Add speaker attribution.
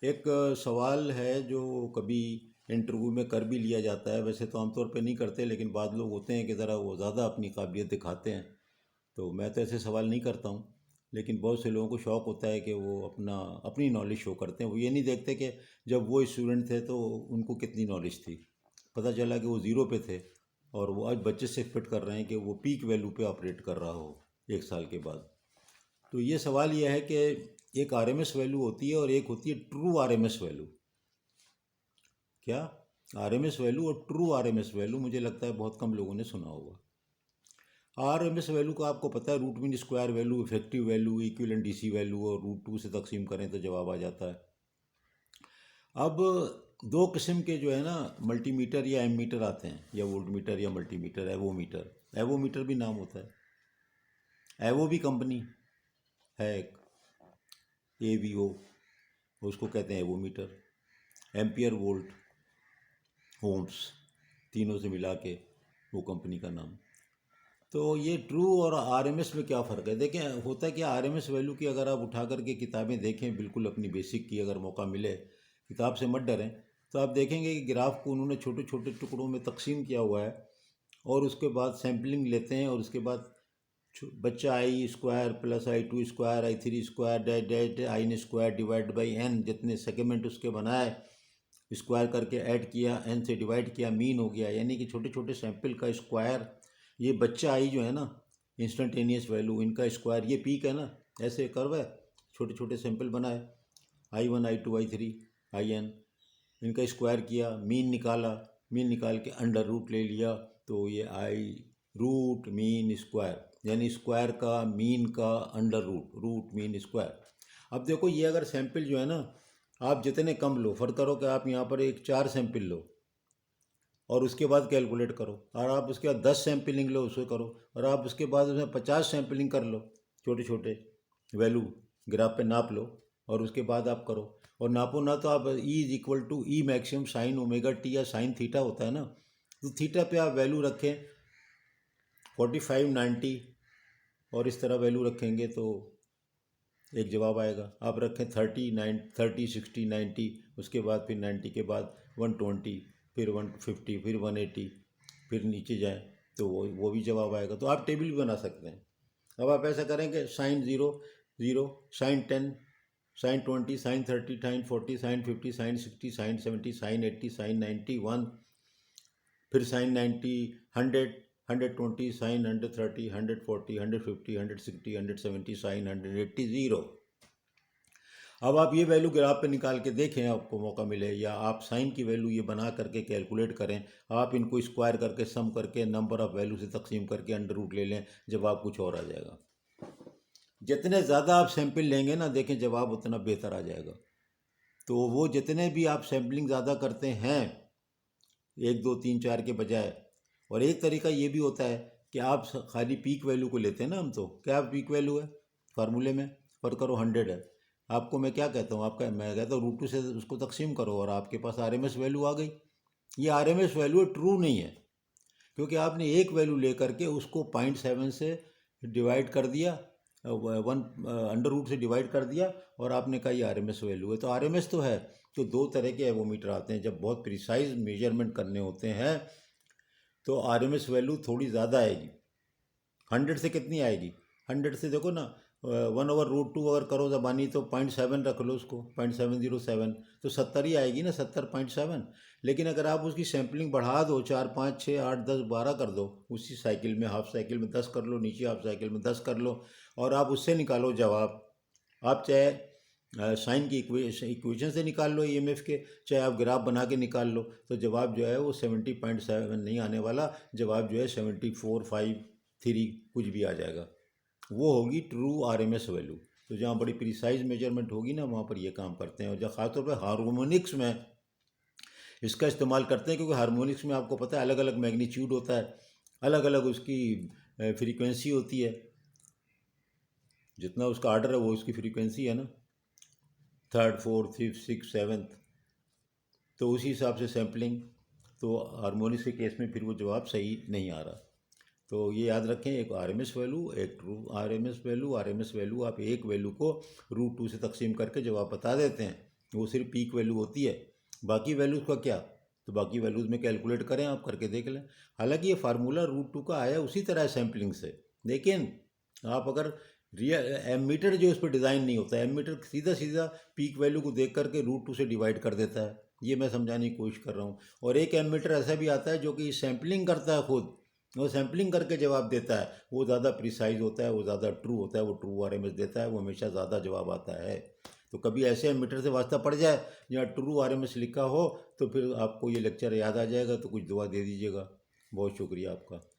Speaker 1: एक सवाल है जो कभी इंटरव्यू में कर भी लिया जाता है। वैसे तो आमतौर पे नहीं करते, लेकिन बाद लोग होते हैं कि ज़रा वो ज़्यादा अपनी काबिलियत दिखाते हैं। तो मैं तो ऐसे सवाल नहीं करता हूँ, लेकिन बहुत से लोगों को शौक़ होता है कि वो अपनी नॉलेज शो करते हैं। वो ये नहीं देखते कि जब वो स्टूडेंट थे तो उनको कितनी नॉलेज थी। पता चला कि वो ज़ीरो पे थे और वो आज बच्चे से एक्सपेक्ट कर रहे हैं कि वो पीक वैल्यू पे ऑपरेट कर रहा हो 1 साल के बाद। तो ये सवाल ये है कि एक आरएमएस वैल्यू होती है और एक होती है ट्रू आरएमएस वैल्यू। क्या आरएमएस वैल्यू और ट्रू आरएमएस वैल्यू, मुझे लगता है बहुत कम लोगों ने सुना होगा। आरएमएस वैल्यू का आपको पता है, root mean square value, effective value, equivalent DC value, और रूट 2 से तकसीम करें तो जवाब आ जाता है। अब दो किस्म के जो है ना मल्टीमीटर या एमीटर आते हैं, या वोल्टमीटर या मल्टीमीटर, एवोमीटर। एवोमीटर भी नाम होता है। एवो भी कंपनी है एक, AVO, उसको कहते हैं एवोमीटर। एम्पियर, वोल्ट, ओम्स, तीनों से मिला के वो कंपनी का नाम। तो ये ट्रू और आरएमएस में क्या फ़र्क है? देखें, होता है कि आरएमएस वैल्यू की अगर आप उठा करके किताबें देखें, बिल्कुल अपनी बेसिक की अगर मौका मिले, किताब से मत डरें, तो आप देखेंगे कि ग्राफ को उन्होंने छोटे छोटे टुकड़ों में तकसीम किया हुआ है और उसके बाद सैम्पलिंग लेते हैं और उसके बाद बच्चा I square plus I2 square I3 square dash dash I square divide by N, जितने सेगमेंट उसके बनाए स्क्वायर करके ऐड किया, एन से डिवाइड किया, मीन हो गया। यानी कि छोटे छोटे सैंपल का स्क्वायर। ये बच्चा आई जो है ना, इंस्टेंटेनियस वैल्यू, इनका स्क्वायर, ये पीक है ना, ऐसे कर्व है। छोटे छोटे सैंपल बनाए, I1 I2 I3 IN, इनका स्क्वायर किया, मीन निकाला, मीन निकाल के अंडर रूट ले लिया, तो ये आई रूट मीन स्क्वायर, यानी स्क्वायर का मीन का under root, root mean square. अब देखो, ये अगर सैंपल जो है ना, आप जितने कम लो, फर्क करो कि आप यहाँ पर एक 4 सैंपल लो और उसके बाद कैलकुलेट करो, और आप उसके बाद 10 सैम्पलिंग लो, उसको करो, और आप उसके बाद उसमें 50 सैम्पलिंग कर लो, छोटे छोटे वैल्यू ग्राफ पे नाप लो, और उसके बाद आप करो। और नापो ना तो आप E is equal to E maximum sine omega T या साइन थीटा होता है ना, तो थीटा पे आप वैल्यू रखें 45 90, और इस तरह वैल्यू रखेंगे तो एक जवाब आएगा। आप रखें 30 60 90, उसके बाद फिर 90 के बाद 120, फिर 150, फिर 180, फिर नीचे जाएं तो वो भी जवाब आएगा। तो आप टेबल भी बना सकते हैं। अब आप ऐसा करेंगे, sine 0 0, sine 10, sine 20, sine 30, sine 40, sine 50, sine 60, sine 70, sine 80, sine 90 1, फिर साइन 90 100, 120, साइन 130, 140, 150, 160, 170, साइन 180 0। अब आप ये वैल्यू ग्राफ पे निकाल के देखें, आपको मौका मिले, या आप साइन की वैल्यू ये बना करके कैलकुलेट करें। आप इनको स्क्वायर करके, सम करके, नंबर ऑफ वैल्यू से तकसीम करके अंडर रूट ले लें, जवाब कुछ और आ जाएगा। जितने ज़्यादा आप सैंपल लेंगे ना, देखें जवाब उतना बेहतर आ जाएगा। तो वो जितने भी आप सैम्पलिंग ज़्यादा करते हैं, 1 2 3 4 के बजाय। और एक तरीका ये भी होता है कि आप खाली पीक वैल्यू को लेते हैं ना, हम तो क्या पीक वैल्यू है फार्मूले में, फर्क करो 100 है। आपको मैं क्या कहता हूँ, मैं कहता हूँ रूट 2 से उसको तकसीम करो और आपके पास आरएमएस वैल्यू आ गई। ये आरएमएस वैल्यू ट्रू नहीं है, क्योंकि आपने एक वैल्यू लेकर के उसको 0.7 से डिवाइड कर दिया, 1 अंडर रूट से डिवाइड कर दिया, और आपने कहा ये आरएमएस वैल्यू है। तो आरएमएस तो है। तो दो तरह के एवोमीटर आते हैं, जब बहुत प्रिसाइज मेजरमेंट करने होते हैं तो आरएमएस वैल्यू थोड़ी ज़्यादा आएगी। 100 से कितनी आएगी? 100 से देखो ना, 1/√2 अगर करो ज़बानी तो 0.7 रख लो उसको, 0.707, तो 70 ही आएगी ना, 70.7। लेकिन अगर आप उसकी सैम्पलिंग बढ़ा दो, 4 5 6 8 10 12 कर दो, उसी साइकिल में, हाफ साइकिल में 10 कर लो, नीचे हाफ साइकिल में 10 कर लो, और आप उससे निकालो जवाब। आप चाहे साइन की इक्वेशन से निकाल लो EMF के, चाहे आप ग्राफ बना के निकाल लो, तो जवाब जो है वो 70.7 नहीं आने वाला, जवाब जो है 74 5 3 कुछ भी आ जाएगा। वो होगी ट्रू आरएमएस वैल्यू। तो जहाँ बड़ी प्रिसाइज मेजरमेंट होगी ना, वहाँ पर ये काम करते हैं। और जहाँ खासतौर पर हार्मोनिक्स में इसका इस्तेमाल करते हैं, क्योंकि हार्मोनिक्स में आपको पता है अलग अलग मैग्नीट्यूड होता है, अलग अलग उसकी फ्रीक्वेंसी होती है। जितना उसका आर्डर है वो उसकी फ्रीक्वेंसी है ना, 3rd 4th 5th 6th 7th, तो उसी हिसाब से सैम्पलिंग। तो हार्मोनिक्स के केस में फिर वो जवाब सही नहीं आ रहा। तो ये याद रखें, एक आरएमएस वैल्यू, एक true RMS value. RMS value आप एक वैल्यू को √2 से तकसीम करके जवाब बता देते हैं, वो सिर्फ पीक वैल्यू होती है। बाकी वैल्यूज़ का क्या, तो बाकी वैल्यूज़ में कैलकुलेट करें, आप करके देख लें। हालांकि ये फार्मूला रूट 2 का आया उसी तरह सैम्पलिंग से, लेकिन आप अगर रियल एमीटर जो इस पर डिज़ाइन नहीं होता, एमीटर सीधा सीधा पीक वैल्यू को देख करके रूट 2 से डिवाइड कर देता है। ये मैं समझाने की कोशिश कर रहा हूँ। और एक एमीटर ऐसा भी आता है जो कि सैम्पलिंग करता है खुद, वो सैम्पलिंग करके जवाब देता है, वो ज़्यादा प्रिसाइज होता है, वो ज़्यादा ट्रू होता है, वो ट्रू आरएमएस देता है, वो हमेशा ज़्यादा जवाब आता है। तो कभी ऐसे एमीटर से वास्ता पड़ जाए जहाँ ट्रू आरएमएस लिखा हो, तो फिर आपको ये लेक्चर याद आ जाएगा, तो कुछ दुआ दे दीजिएगा। बहुत शुक्रिया आपका।